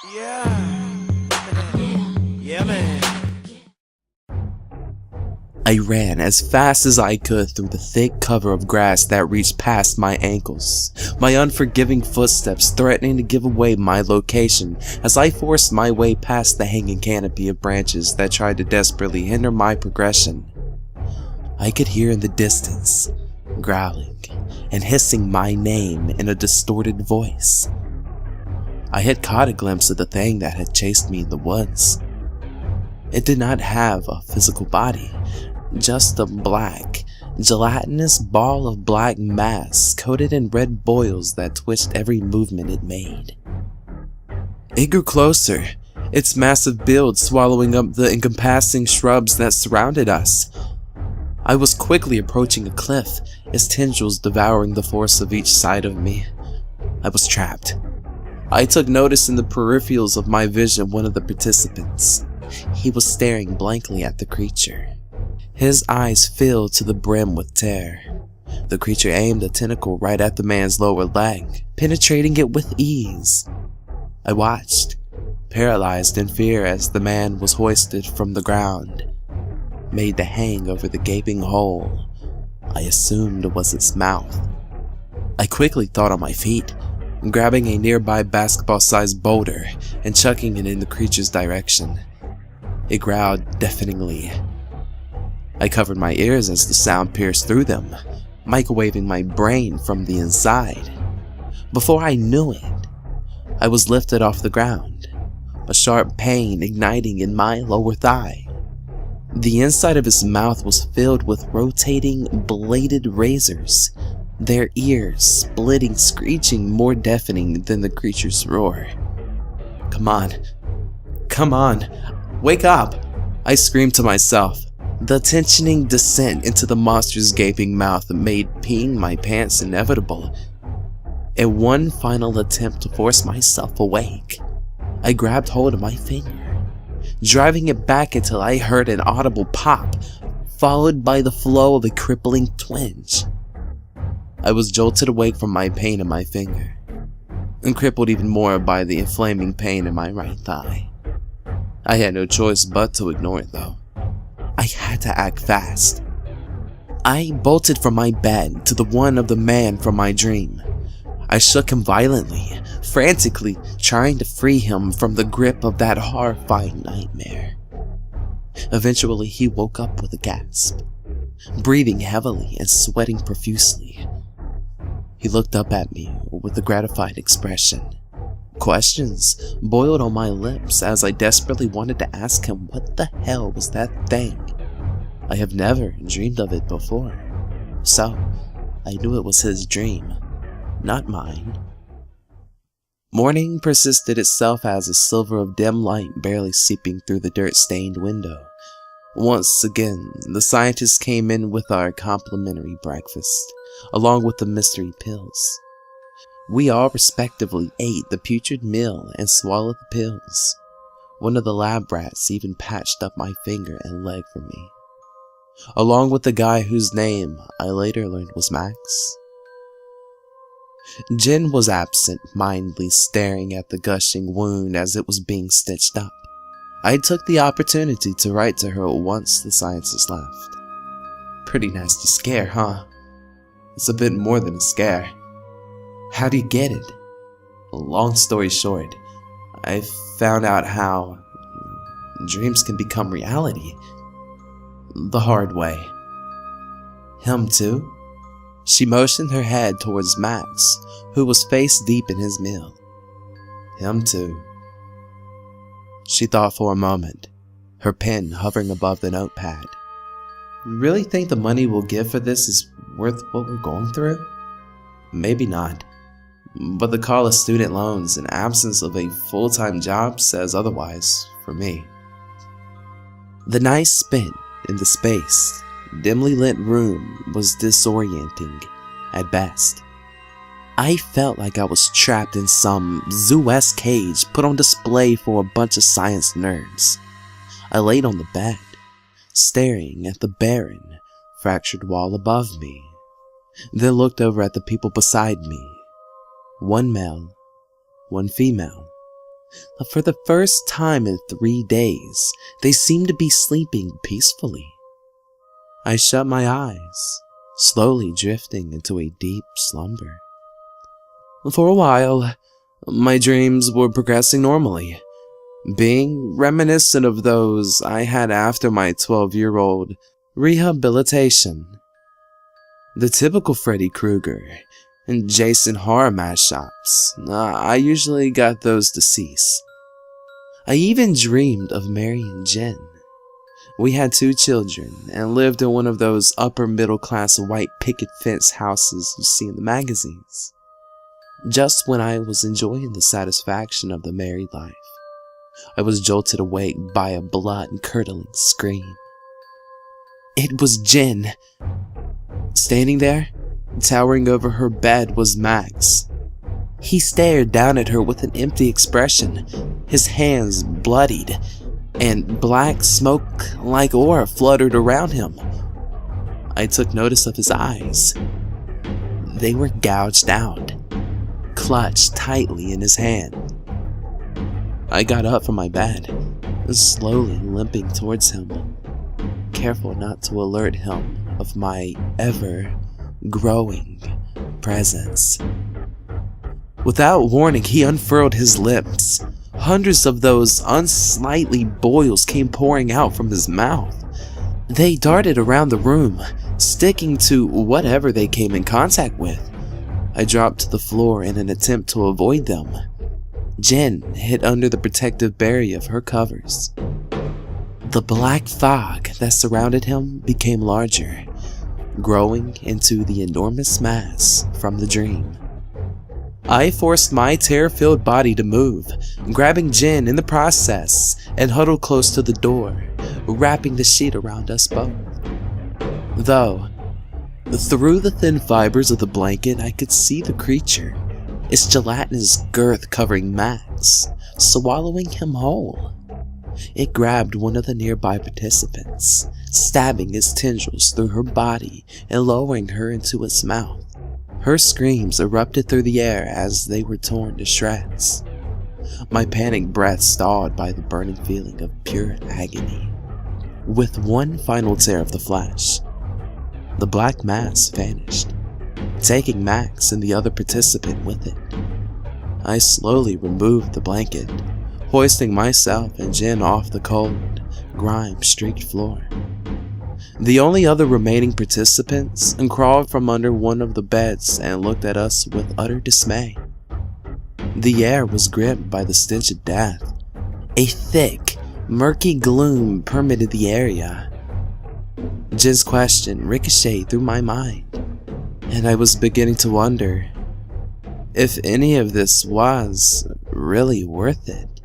Yeah. Yeah, man. I ran as fast as I could through the thick cover of grass that reached past my ankles, my unforgiving footsteps threatening to give away my location as I forced my way past the hanging canopy of branches that tried to desperately hinder my progression. I could hear in the distance, growling and hissing my name in a distorted voice. I had caught a glimpse of the thing that had chased me in the woods. It did not have a physical body, just a black, gelatinous ball of black mass coated in red boils that twitched every movement it made. It grew closer, its massive build swallowing up the encompassing shrubs that surrounded us. I was quickly approaching a cliff, its tendrils devouring the force of each side of me. I was trapped. I took notice in the peripherals of my vision one of the participants. He was staring blankly at the creature. His eyes filled to the brim with terror. The creature aimed a tentacle right at the man's lower leg, penetrating it with ease. I watched, paralyzed in fear as the man was hoisted from the ground, made to hang over the gaping hole I assumed was its mouth. I quickly thought on my feet, grabbing a nearby basketball-sized boulder and chucking it in the creature's direction. It growled deafeningly. I covered my ears as the sound pierced through them, microwaving my brain from the inside. Before I knew it, I was lifted off the ground, a sharp pain igniting in my lower thigh. The inside of his mouth was filled with rotating, bladed razors, their ears splitting, screeching more deafening than the creature's roar. Come on. Come on. Wake up! I screamed to myself. The tensioning descent into the monster's gaping mouth made peeing my pants inevitable. In one final attempt to force myself awake, I grabbed hold of my finger, driving it back until I heard an audible pop, followed by the flow of a crippling twinge. I was jolted awake from my pain in my finger, and crippled even more by the inflaming pain in my right thigh. I had no choice but to ignore it though. I had to act fast. I bolted from my bed to the one of the man from my dream. I shook him violently, frantically trying to free him from the grip of that horrifying nightmare. Eventually he woke up with a gasp, breathing heavily and sweating profusely. He looked up at me with a gratified expression. Questions boiled on my lips as I desperately wanted to ask him what the hell was that thing. I have never dreamed of it before, so I knew it was his dream, not mine. Morning persisted itself as a sliver of dim light barely seeping through the dirt-stained window. Once again, the scientists came in with our complimentary breakfast, along with the mystery pills. We all respectively ate the putrid meal and swallowed the pills. One of the lab rats even patched up my finger and leg for me, along with the guy whose name I later learned was Max. Jen was absent, mindly staring at the gushing wound as it was being stitched up. I took the opportunity to write to her once the scientists left. Pretty nasty scare, huh? It's a bit more than a scare. How do you get it? Long story short, I found out how dreams can become reality. The hard way. Him too? She motioned her head towards Max, who was face deep in his meal. Him too. She thought for a moment, her pen hovering above the notepad. You really think the money we'll give for this is worth what we're going through? Maybe not. But the call of student loans and absence of a full-time job says otherwise for me. The night spent in the space, dimly lit room was disorienting at best. I felt like I was trapped in some zoo-esque cage put on display for a bunch of science nerds. I laid on the bed, staring at the barren, fractured wall above me, then looked over at the people beside me. One male, one female, But for the first time in 3 days, they seemed to be sleeping peacefully. I shut my eyes, slowly drifting into a deep slumber. For a while, my dreams were progressing normally, being reminiscent of those I had after my 12-year-old rehabilitation. The typical Freddy Krueger and Jason horror mashups, I usually got those to cease. I even dreamed of marrying Jen. We had 2 children and lived in one of those upper middle class white picket fence houses you see in the magazines. Just when I was enjoying the satisfaction of the married life, I was jolted awake by a blood-curdling scream. It was Jen. Standing there, towering over her bed, was Max. He stared down at her with an empty expression, his hands bloodied, and black smoke-like aura fluttered around him. I took notice of his eyes. They were gouged out, clutched tightly in his hand. I got up from my bed, slowly limping towards him, careful not to alert him of my ever-growing presence. Without warning, he unfurled his lips. Hundreds of those unsightly boils came pouring out from his mouth. They darted around the room, sticking to whatever they came in contact with. I dropped to the floor in an attempt to avoid them. Jen hid under the protective barrier of her covers. The black fog that surrounded him became larger, growing into the enormous mass from the dream. I forced my terror-filled body to move, grabbing Jen in the process, and huddled close to the door, wrapping the sheet around us both. Though, through the thin fibers of the blanket, I could see the creature, its gelatinous girth covering Max, swallowing him whole. It grabbed one of the nearby participants, stabbing its tendrils through her body and lowering her into its mouth. Her screams erupted through the air as they were torn to shreds. My panicked breath stalled by the burning feeling of pure agony. With one final tear of the flesh, the black mass vanished, taking Max and the other participant with it. I slowly removed the blanket, hoisting myself and Jen off the cold, grime-streaked floor. The only other remaining participants crawled from under one of the beds and looked at us with utter dismay. The air was gripped by the stench of death. A thick, murky gloom permeated the area. Jen's question ricocheted through my mind, and I was beginning to wonder if any of this was really worth it.